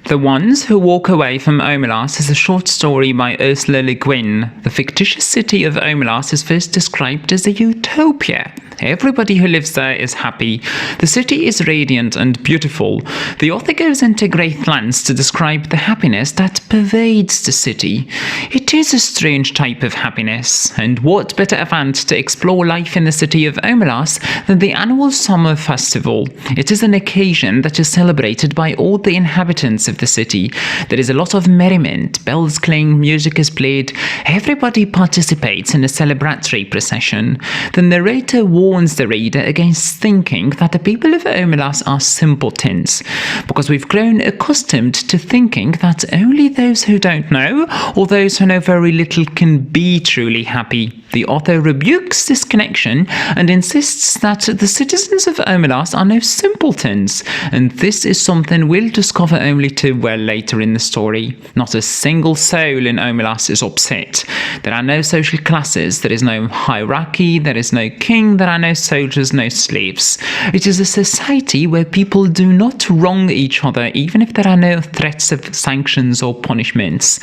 The Ones Who Walk Away from Omelas is a short story by Ursula Le Guin. The fictitious city of Omelas is first described as a utopia. Everybody who lives there is happy. The city is radiant and beautiful. The author goes into great lengths to describe the happiness that pervades the city. It is a strange type of happiness, and what better event to explore life in the city of Omelas than the annual summer festival? It is an occasion that is celebrated by all the inhabitants of the city. There is a lot of merriment, bells cling, music is played. Everybody participates in a celebratory procession. The narrator warns the reader against thinking that the people of Omelas are simpletons, because we've grown accustomed to thinking that only those who don't know, or those who know very little, can be truly happy. The author rebukes this connection and insists that the citizens of Omelas are no simpletons, and this is something we'll discover only too well later in the story. Not a single soul in Omelas is upset. There are no social classes, there is no hierarchy, there is no king, there are no soldiers, no slaves. It is a society where people do not wrong each other, even if there are no threats of sanctions or punishments.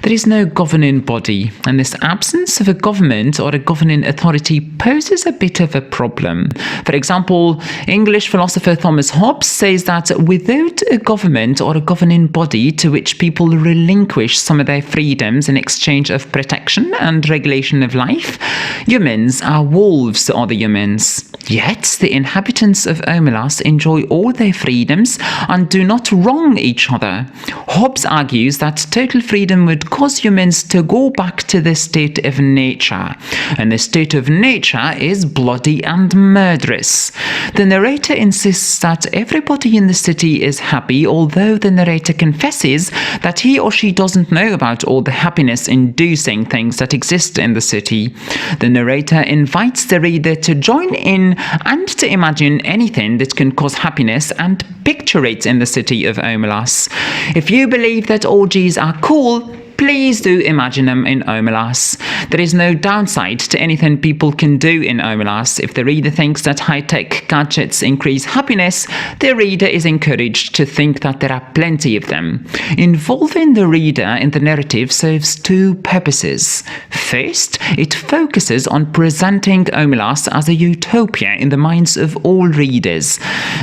There is no governing body, and this absence of a government or a governing authority poses a bit of a problem. For example, English philosopher Thomas Hobbes says that without a government or a governing body to which people relinquish some of their freedoms in exchange of protection and regulation of life, humans are wolves or the humans. Yet the inhabitants of Omelas enjoy all their freedoms and do not wrong each other. Hobbes argues that total freedom would cause humans to go back to the state of nature, and the state of nature is bloody and murderous. The narrator insists that everybody in the city is happy, although the narrator confesses that he or she doesn't know about all the happiness-inducing things that exist in the city. The narrator invites the reader to join in and to imagine anything that can cause happiness and picture it in the city of Omelas. If you believe that orgies are cool, please do imagine them in Omelas. There is no downside to anything people can do in Omelas. If the reader thinks that high-tech gadgets increase happiness, the reader is encouraged to think that there are plenty of them. Involving the reader in the narrative serves two purposes. First, it focuses on presenting Omelas as a utopia in the minds of all readers.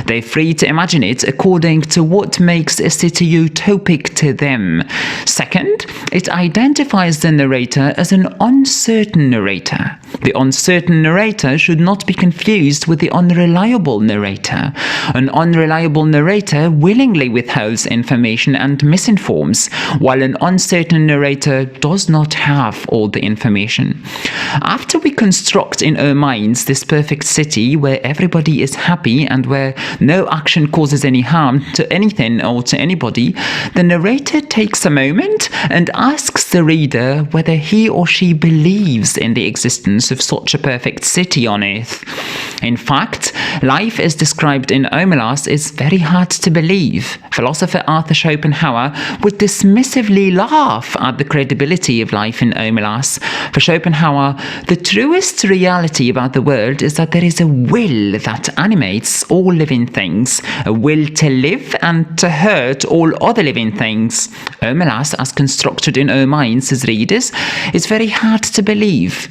They're free to imagine it according to what makes a city utopic to them. Second, it identifies the narrator as an uncertain narrator. The uncertain narrator should not be confused with the unreliable narrator. An unreliable narrator willingly withholds information and misinforms, while an uncertain narrator does not have all the information. After we construct in our minds this perfect city where everybody is happy and where no action causes any harm to anything or to anybody, the narrator takes a moment and asks the reader whether he or she believes in the existence of such a perfect city on earth. In fact, life as described in Omelas is very hard to believe. Philosopher Arthur Schopenhauer would dismissively laugh at the credibility of life in Omelas. For Schopenhauer, the truest reality about the world is that there is a will that animates all living things, a will to live and to hurt all other living things. Omelas, as constructed in our minds as readers, is very hard to believe.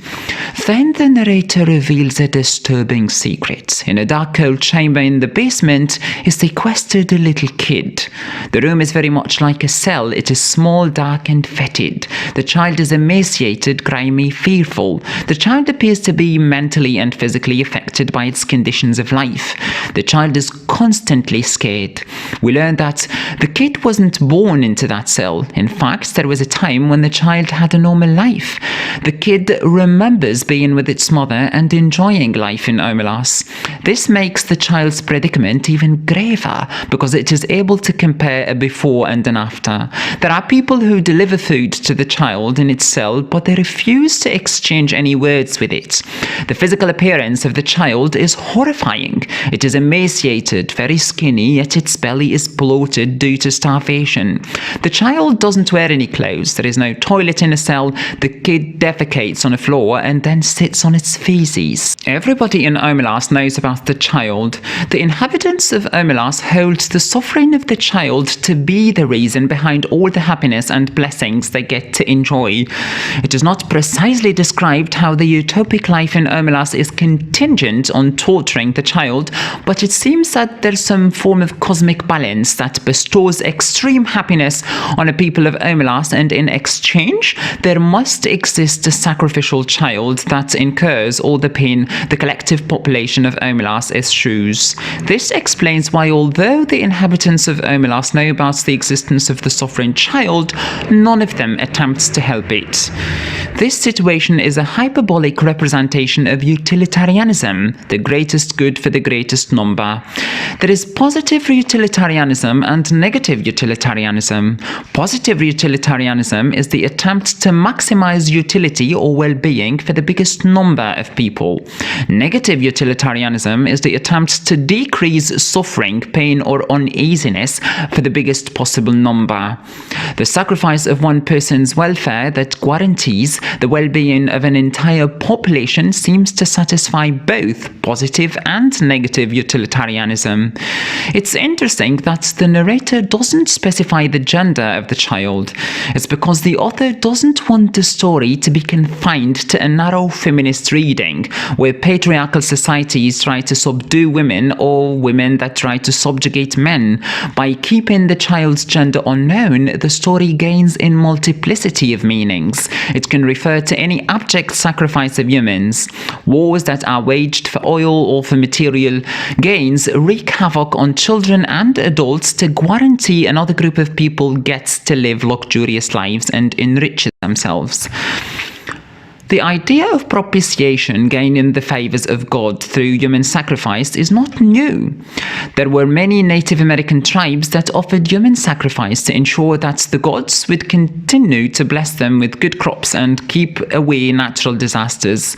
Then the narrator reveals a disturbing secret. In a dark, cold chamber in the basement is sequestered a little kid. The room is very much like a cell. It is small, dark, and fetid. The child is emaciated, grimy, fearful. The child appears to be mentally and physically affected by its conditions of life. The child is constantly scared. We learn that the kid wasn't born into that cell. In fact, there was a time when the child had a normal life. The kid remembers being with its mother and enjoying life in Omelas. This makes the child's predicament even graver because it is able to compare a before and an after. There are people who deliver food to the child in its cell, but they refuse to exchange any words with it. The physical appearance of the child is horrifying. It is emaciated, very skinny, yet its belly is bloated due to starvation. The child doesn't wear any clothes. There is no toilet in the cell. The kid defecates on the floor and then sits on its feces. Everybody in Omelas knows about the child. The inhabitants of Omelas hold the suffering of the child to be the reason behind all the happiness and blessings they get to enjoy. It is not precisely described how the utopic life in Omelas is contingent on torturing the child, but it seems that there's some form of cosmic balance that bestows extreme happiness on the people of Omelas, and in exchange, there must exist a sacrificial child that incurs all the pain the collective population of Omelas eschews. This explains why, although the inhabitants of Omelas know about the existence of the suffering child, none of them attempts to help it. This situation is a hyperbolic representation of utilitarianism, the greatest good for the greatest number. There is positive utilitarianism and negative utilitarianism. Positive utilitarianism is the attempt to maximize utility or well-being for the biggest number of people. Negative utilitarianism is the attempt to decrease suffering, pain, or uneasiness for the biggest possible number. The sacrifice of one person's welfare that guarantees the well-being of an entire population seems to satisfy both positive and negative utilitarianism. It's interesting that the narrator doesn't specify the gender of the child. It's because the author doesn't want the story to be confined to a narrow feminist reading, where patriarchal societies try to subdue women or women that try to subjugate men. By keeping the child's gender unknown, the story gains in multiplicity of meanings. It can refer to any abject sacrifice of humans. Wars that are waged for oil or for material gains wreak havoc on children and adults to guarantee another group of people gets to live luxurious lives and enrich themselves. The idea of propitiation, gaining the favors of God through human sacrifice, is not new. There were many Native American tribes that offered human sacrifice to ensure that the gods would continue to bless them with good crops and keep away natural disasters.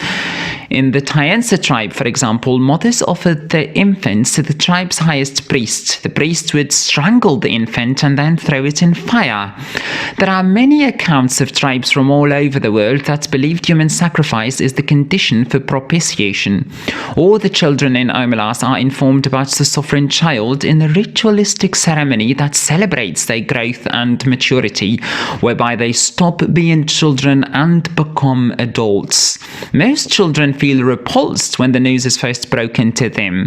In the Taensa tribe, for example, mothers offered their infants to the tribe's highest priest. The priest would strangle the infant and then throw it in fire. There are many accounts of tribes from all over the world that believed human sacrifice is the condition for propitiation. All the children in Omelas are informed about the suffering child in a ritualistic ceremony that celebrates their growth and maturity, whereby they stop being children and become adults. Most children feel repulsed when the news is first broken to them.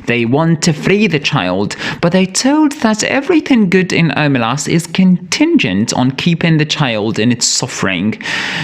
They want to free the child, but they're told that everything good in Omelas is contingent on keeping the child in its suffering.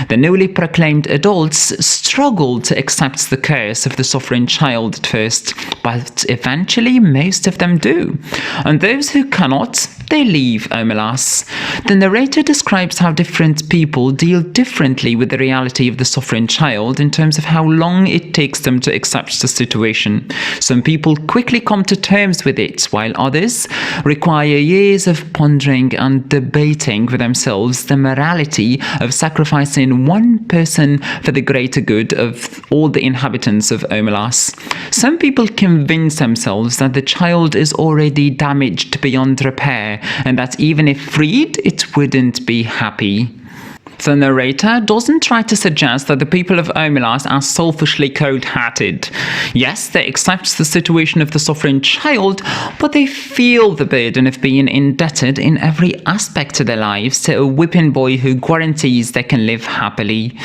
The newly proclaimed adults struggle to accept the curse of the suffering child at first, but eventually most of them do. And those who cannot, they leave Omelas. The narrator describes how different people deal differently with the reality of the suffering child in terms of how long it takes them to accept the situation. Some people quickly come to terms with it, while others require years of pondering and debating with themselves the morality of sacrificing one person for the greater good of all the inhabitants of Omelas. Some people convince themselves that the child is already damaged beyond repair, and that even if freed, it wouldn't be happy. The narrator doesn't try to suggest that the people of Omelas are selfishly cold-hearted. Yes, they accept the situation of the suffering child, but they feel the burden of being indebted in every aspect of their lives to a whipping boy who guarantees they can live happily.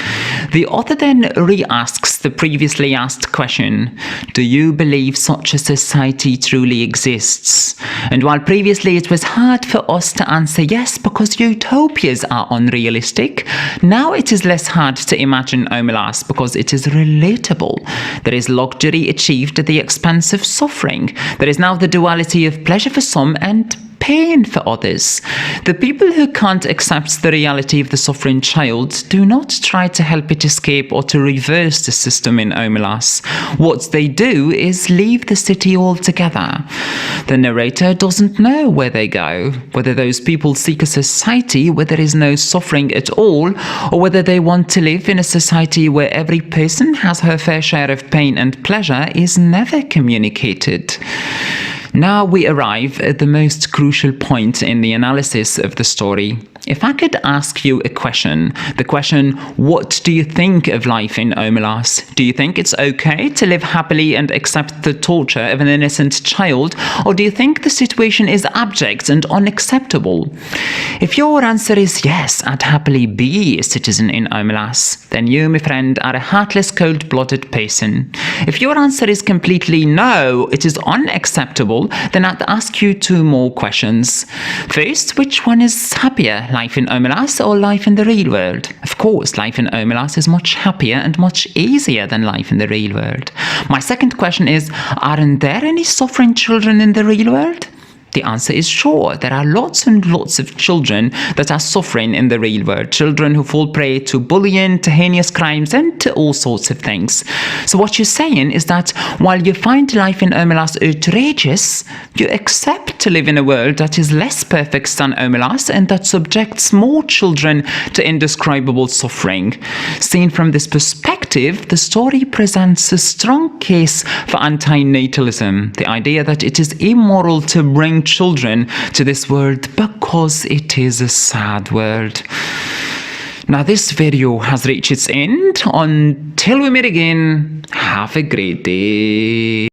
The author then re-asks the previously asked question, do you believe such a society truly exists? And while previously it was hard for us to answer yes because utopias are unrealistic, now it is less hard to imagine Omelas because it is relatable. There is luxury achieved at the expense of suffering. There is now the duality of pleasure for some and pain for others. The people who can't accept the reality of the suffering child do not try to help it escape or to reverse the system in Omelas. What they do is leave the city altogether. The narrator doesn't know where they go, whether those people seek a society where there is no suffering at all, or whether they want to live in a society where every person has her fair share of pain and pleasure is never communicated. Now we arrive at the most crucial point in the analysis of the story. If I could ask you a question, the question, what do you think of life in Omelas? Do you think it's okay to live happily and accept the torture of an innocent child, or do you think the situation is abject and unacceptable? If your answer is yes, I'd happily be a citizen in Omelas, then you, my friend, are a heartless, cold-blooded person. If your answer is completely no, it is unacceptable, then I'd ask you two more questions. First, which one is happier, life in Omelas or life in the real world? Of course, life in Omelas is much happier and much easier than life in the real world. My second question is, aren't there any suffering children in the real world? The answer is sure. There are lots and lots of children that are suffering in the real world. Children who fall prey to bullying, to heinous crimes, and to all sorts of things. So what you're saying is that while you find life in Omelas outrageous, you accept to live in a world that is less perfect than Omelas and that subjects more children to indescribable suffering. Seen from this perspective, the story presents a strong case for antinatalism, the idea that it is immoral to bring children to this world because it is a sad world. Now this video has reached its end. Until we meet again, have a great day.